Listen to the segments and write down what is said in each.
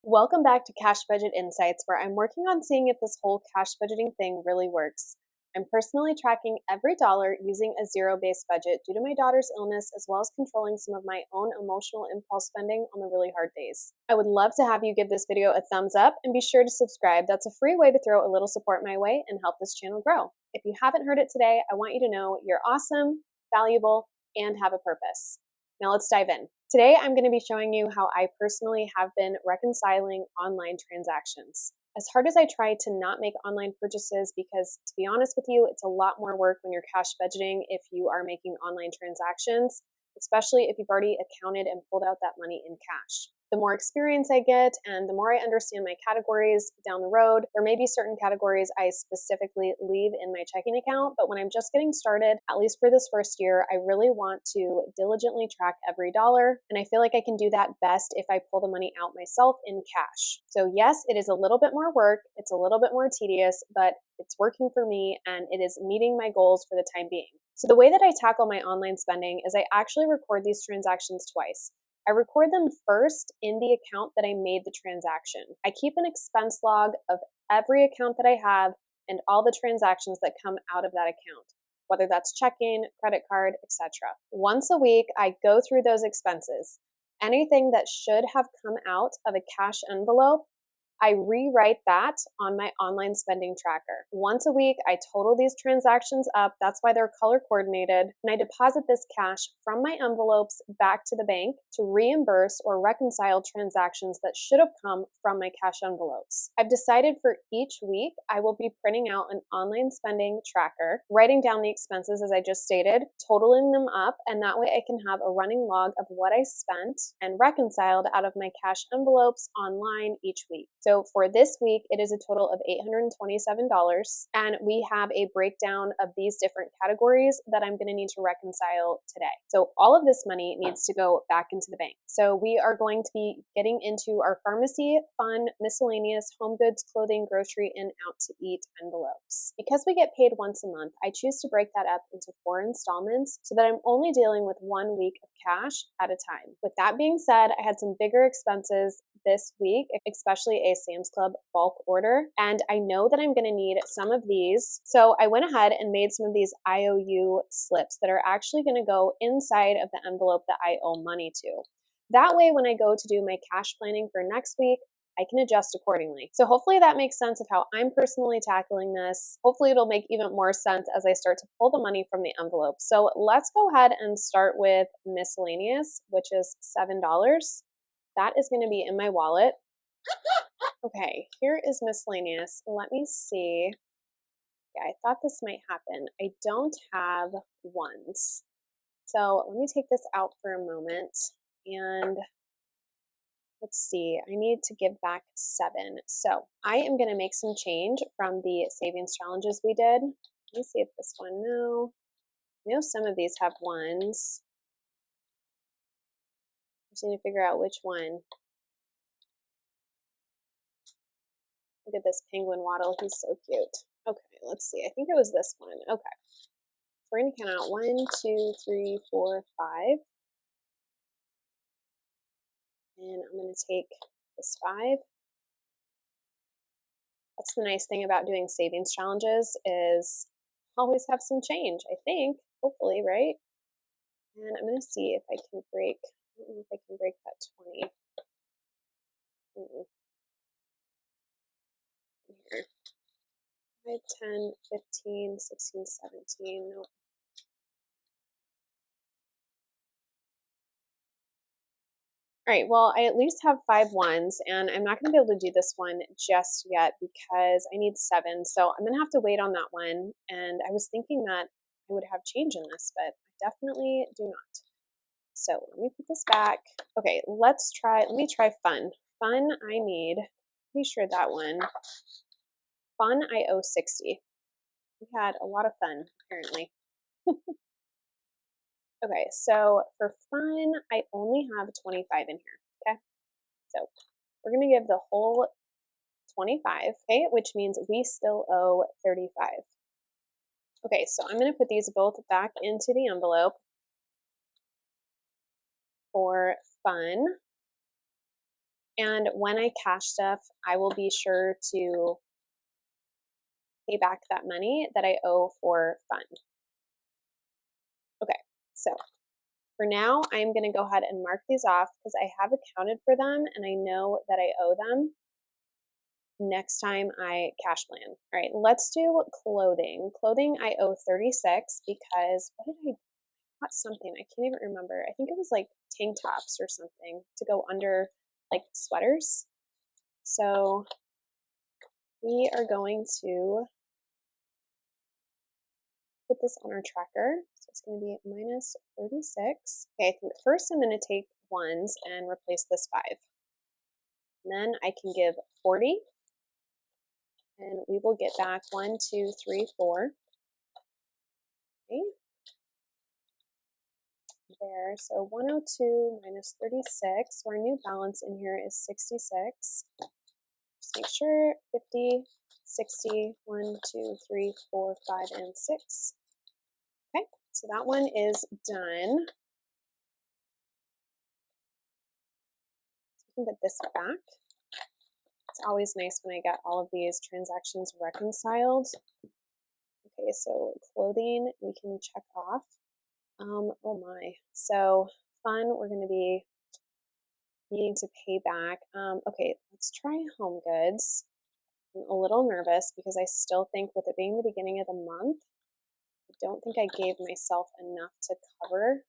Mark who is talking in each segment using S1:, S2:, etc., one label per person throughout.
S1: Welcome back to Cash Budget Insights, where I'm working on seeing if this whole cash budgeting thing really works. I'm personally tracking every dollar using a zero-based budget due to my daughter's illness, as well as controlling some of my own emotional impulse spending on the really hard days. I would love to have you give this video a thumbs up and be sure to subscribe. That's a free way to throw a little support my way and help this channel grow. If you haven't heard it today, I want you to know you're awesome, valuable, and have a purpose. Now let's dive in. Today, I'm going to be showing you how I personally have been reconciling online transactions. As hard as I try to not make online purchases, because to be honest with you, it's a lot more work when you're cash budgeting if you are making online transactions, especially if you've already accounted and pulled out that money in cash. The more experience I get and the more I understand my categories down the road, there may be certain categories I specifically leave in my checking account, but when I'm just getting started, at least for this first year, I really want to diligently track every dollar, and I feel like I can do that best if I pull the money out myself in cash. So yes, it is a little bit more work, it's a little bit more tedious, but it's working for me and it is meeting my goals for the time being. So the way that I tackle my online spending is I actually record these transactions twice. I record them first in the account that I made the transaction. I keep an expense log of every account that I have and all the transactions that come out of that account, whether that's checking, credit card, etc. Once a week, I go through those expenses. Anything that should have come out of a cash envelope, I rewrite that on my online spending tracker. Once a week, I total these transactions up. That's why they're color coordinated. And I deposit this cash from my envelopes back to the bank to reimburse or reconcile transactions that should have come from my cash envelopes. I've decided for each week, I will be printing out an online spending tracker, writing down the expenses as I just stated, totaling them up, and that way I can have a running log of what I spent and reconciled out of my cash envelopes online each week. So for this week, it is a total of $827, and we have a breakdown of these different categories that I'm going to need to reconcile today. So all of this money needs to go back into the bank. So we are going to be getting into our pharmacy, fun, miscellaneous, home goods, clothing, grocery, and out to eat envelopes. Because we get paid once a month, I choose to break that up into 4 installments so that I'm only dealing with 1 week of cash at a time. With that being said, I had some bigger expenses this week, especially a Sam's Club bulk order, and I know that I'm going to need some of these. So I went ahead and made some of these IOU slips that are actually going to go inside of the envelope that I owe money to. That way, when I go to do my cash planning for next week, I can adjust accordingly. So hopefully that makes sense of how I'm personally tackling this. Hopefully it'll make even more sense as I start to pull the money from the envelope. So let's go ahead and start with miscellaneous, which is $7. That is going to be in my wallet. Okay, here is miscellaneous. Let me see. Yeah, I thought this might happen. I don't have ones. So let me take this out for a moment and let's see. I need to give back 7. So I am going to make some change from the savings challenges we did. Let me see if this one, no. I know some of these have ones. I just need to figure out which one. Look at this penguin waddle. He's so cute. Okay, let's see. I think it was this one. Okay. So we're going to count out 1, 2, 3, 4, 5. And I'm going to take this 5. That's the nice thing about doing savings challenges is always have some change, I think. Hopefully, right? And I'm going to see if I can break, I don't know if I can break that 20. Here. 5, 10, 15, 16, 17. Nope. All right, well, I at least have 5 ones, and I'm not going to be able to do this one just yet because I need 7. So I'm going to have to wait on that one. And I was thinking that I would have change in this, but I definitely do not. So let me put this back. Okay, let me try fun. Fun, I need, pretty sure that one. Fun, I owe 60. We had a lot of fun, apparently. Okay, so for fun, I only have 25 in here, okay? So we're gonna give the whole 25, okay, which means we still owe 35. Okay, so I'm gonna put these both back into the envelope for fun. And when I cash stuff, I will be sure to pay back that money that I owe for fund. Okay, so for now, I'm going to go ahead and mark these off because I have accounted for them and I know that I owe them next time I cash plan. All right, let's do clothing. Clothing, I owe 36 because what did I got something. I can't even remember. I think it was like tank tops or something to go under like sweaters. So we are going to put this on our tracker. So it's going to be minus 36. Okay, I think first I'm going to take ones and replace this 5. And then I can give 40. And we will get back 1, 2, 3, 4. Okay. There, so 102 minus 36. So our new balance in here is 66. Just make sure 50, 60, 1, 2, 3, 4, 5, and 6. Okay, so that one is done. So we can put this back. It's always nice when I get all of these transactions reconciled. Okay, so clothing we can check off. Oh my. So fun, we're going to be needing to pay back. Okay, let's try home goods. I'm a little nervous because I still think with it being the beginning of the month, I don't think I gave myself enough to cover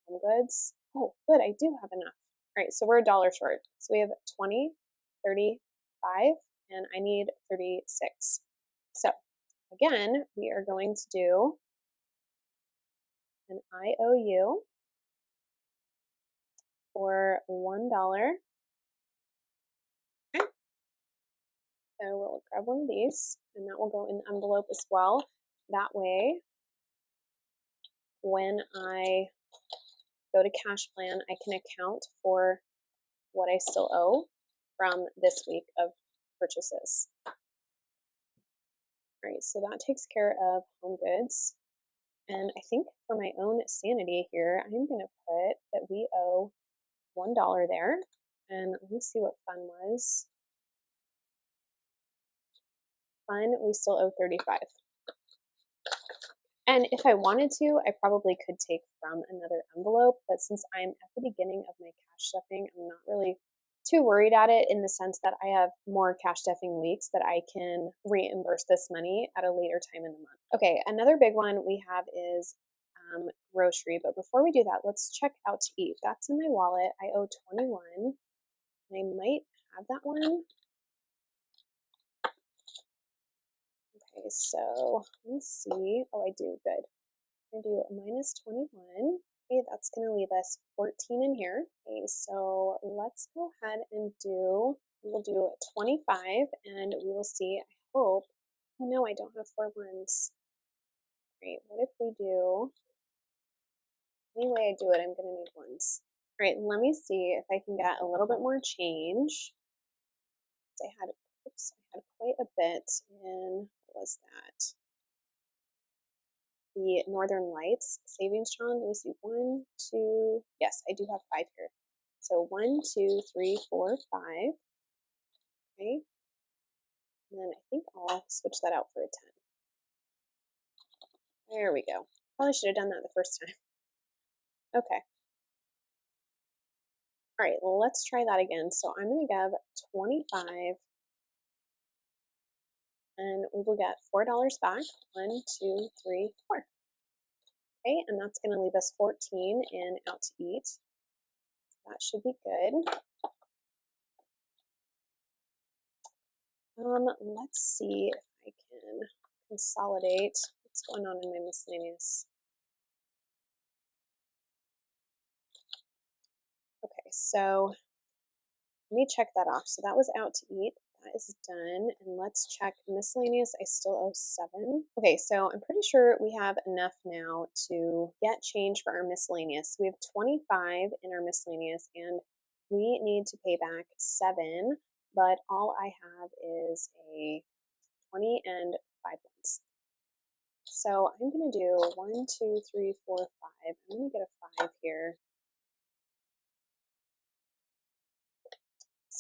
S1: home goods. Oh, good, I do have enough. All right, so we're $1 short. So we have 20, 35, and I need 36. So again, we are going to do an IOU for $1. Okay. So we'll grab one of these, and that will go in the envelope as well. That way, when I go to cash plan, I can account for what I still owe from this week of purchases. All right, so that takes care of home goods. And I think for my own sanity here, I'm going to put that we owe $1 there. And let me see what fun was. Fun, we still owe 35. And if I wanted to, I probably could take from another envelope, but since I'm at the beginning of my cash stuffing, I'm not really too worried at it in the sense that I have more cash stuffing weeks that I can reimburse this money at a later time in the month. Okay, another big one we have is grocery, but before we do that, let's check out to eat. That's in my wallet. I owe 21, and I might have that one. Okay, so let me see. Oh, I do. Good. I'm going to do a minus 21. Okay, that's going to leave us 14 in here. Okay, so let's go ahead and we'll do 25 and we will see. I hope, oh no, I don't have 4 ones. Great, what if we do, any way I do it, I'm going to need ones. All right, let me see if I can get a little bit more change. I had quite a bit in, what was that? The Northern Lights savings challenge. Let me see, 1, 2, yes, I do have 5 here. So 1, 2, 3, 4, 5. Okay. And then I think I'll switch that out for a 10. There we go. Probably should have done that the first time. Okay. All right, well, let's try that again. So I'm going to give 25 and we will get $4 back. 1, 2, 3, 4. Okay, and that's going to leave us 14 in out to eat. That should be good. Let's see if I can consolidate what's going on in my miscellaneous. Okay, so let me check that off. So that was out to eat. That is done. And let's check miscellaneous. I still owe 7. Okay, so I'm pretty sure we have enough now to get change for our miscellaneous. We have 25 in our miscellaneous and we need to pay back 7, but all I have is a 20 and 5 ones. So I'm going to do 1, 2, 3, 4, 5. I'm going to get a 5 here.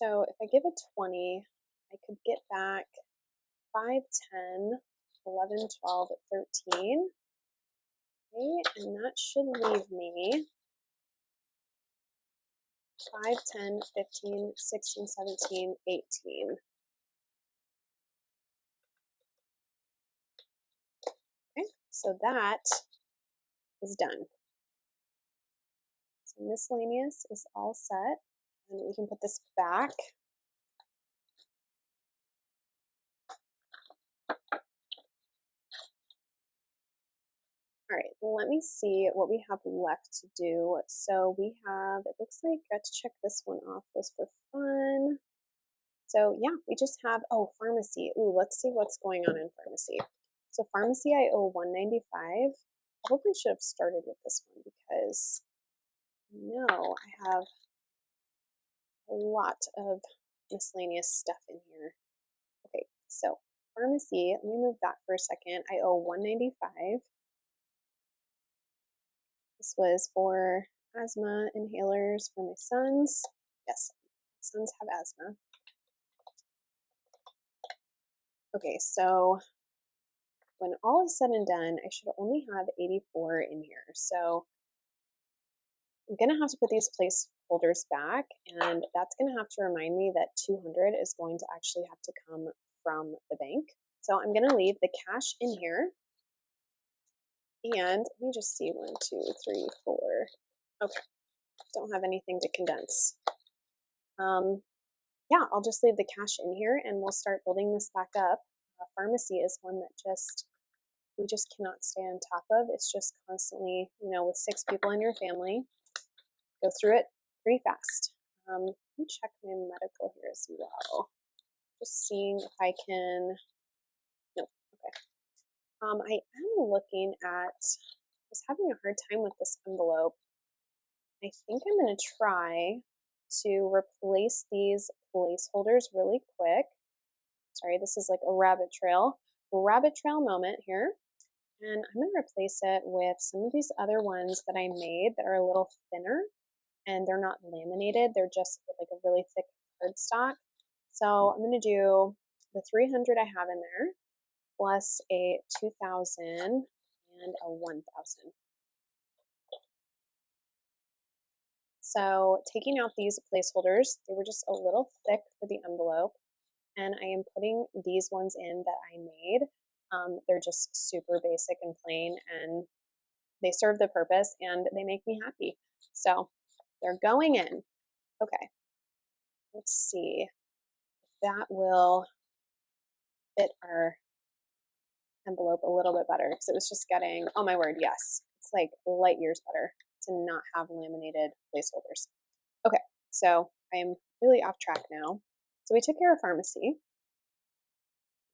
S1: So if I give a 20, I could get back 5, 10, 11, 12, 13. Okay, and that should leave me 5, 10, 15, 16, 17, 18. Okay, so that is done. So miscellaneous is all set, and we can put this back. All right, let me see what we have left to do. So we have, it looks like I got to check this one off, was for fun. So yeah, we just have, oh, pharmacy. Ooh, let's see what's going on in pharmacy. So pharmacy, I owe $195. Probably should have started with this one because no, I have a lot of miscellaneous stuff in here. Okay, so pharmacy, let me move that for a second. I owe $195. This was for asthma inhalers for my sons. Yes, my sons have asthma. Okay, so when all is said and done, I should only have 84 in here. So I'm gonna have to put these placeholders back, and that's gonna have to remind me that 200 is going to actually have to come from the bank. So I'm gonna leave the cash in here. And let me just see, 1, 2, 3, 4. Okay, don't have anything to condense. Yeah, I'll just leave the cash in here and we'll start building this back up. Pharmacy is one that we just cannot stay on top of. It's just constantly, with 6 people in your family, go through it pretty fast. Let me check my medical here as well. Just seeing if I can, nope, okay. I am looking at, I was having a hard time with this envelope. I think I'm gonna try to replace these placeholders really quick. Sorry, this is like a rabbit trail moment here. And I'm gonna replace it with some of these other ones that I made that are a little thinner and they're not laminated. They're just like a really thick cardstock. So I'm gonna do the 300 I have in there plus a 2000 and a 1000. So taking out these placeholders, they were just a little thick for the envelope, and I am putting these ones in that I made. They're just super basic and plain, and they serve the purpose, and they make me happy. So they're going in. Okay, let's see if that will fit our envelope a little bit better, because it was just getting, oh my word, yes. It's like light years better to not have laminated placeholders. Okay, so I'm really off track now. So we took care of pharmacy.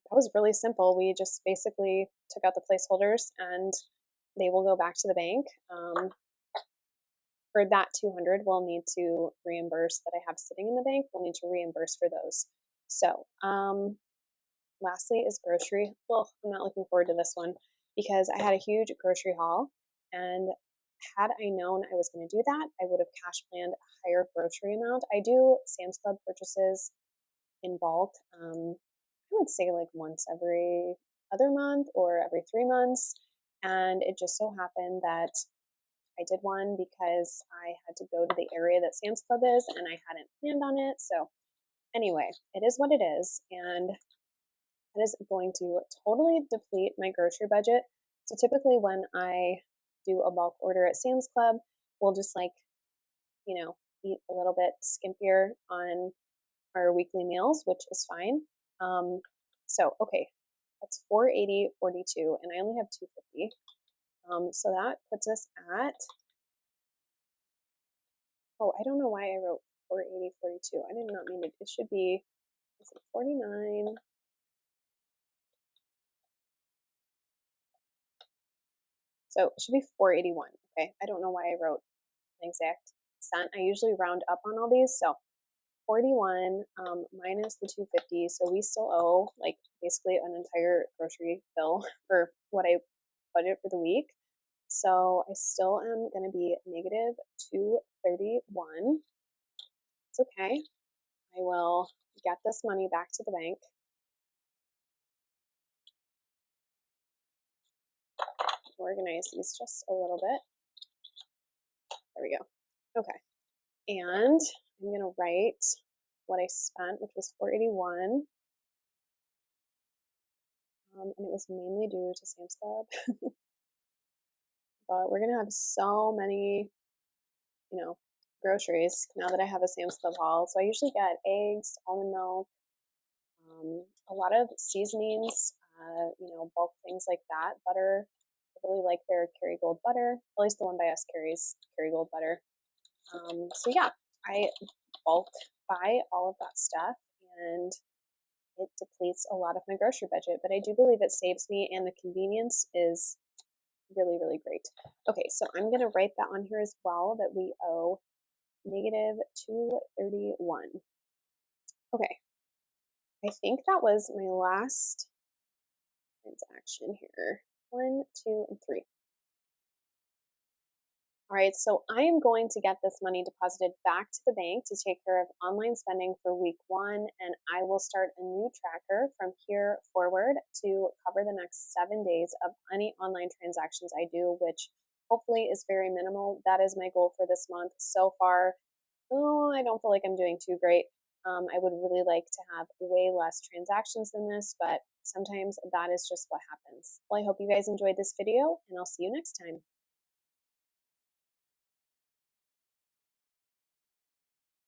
S1: That was really simple. We just basically took out the placeholders and they will go back to the bank. For that 200, we'll need to reimburse that I have sitting in the bank. We'll need to reimburse for those. So lastly is grocery. Well, I'm not looking forward to this one because I had a huge grocery haul, and had I known I was going to do that, I would have cash planned a higher grocery amount. I do Sam's Club purchases in bulk. I would say like once every other month or every 3 months. And it just so happened that I did one because I had to go to the area that Sam's Club is and I hadn't planned on it. So anyway, it is what it is. And that is going to totally deplete my grocery budget. So typically when I do a bulk order at Sam's Club, we'll just eat a little bit skimpier on our weekly meals, which is fine. Okay, that's 480.42, and I only have 250. So that puts us at, oh, I don't know why I wrote 480.42. I did not mean to, it should be, is it 49? So it should be 481, okay? I don't know why I wrote an exact cent. I usually round up on all these, so 41 minus the 250, so we still owe like basically an entire grocery bill for what I budget for the week. So I still am going to be negative 231. It's okay. I will get this money back to the bank. Organize these just a little bit. There we go. Okay. And I'm going to write what I spent, which was $481. And it was mainly due to Sam's Club. But we're going to have so many, groceries now that I have a Sam's Club haul. So I usually get eggs, almond milk, a lot of seasonings, bulk things like that. Butter. I really like their Kerrygold butter. At least the one by us carries Kerrygold butter. So yeah, I bulk buy all of that stuff, and it depletes a lot of my grocery budget, but I do believe it saves me, and the convenience is really, really great. Okay, so I'm going to write that on here as well, that we owe negative 231. Okay, I think that was my last transaction here. 1, 2, and 3. All right, so I am going to get this money deposited back to the bank to take care of online spending for week 1, and I will start a new tracker from here forward to cover the next 7 days of any online transactions I do, which hopefully is very minimal. That is my goal for this month. So far, I don't feel like I'm doing too great. I would really like to have way less transactions than this, but sometimes that is just what happens. Well, I hope you guys enjoyed this video, and I'll see you next time.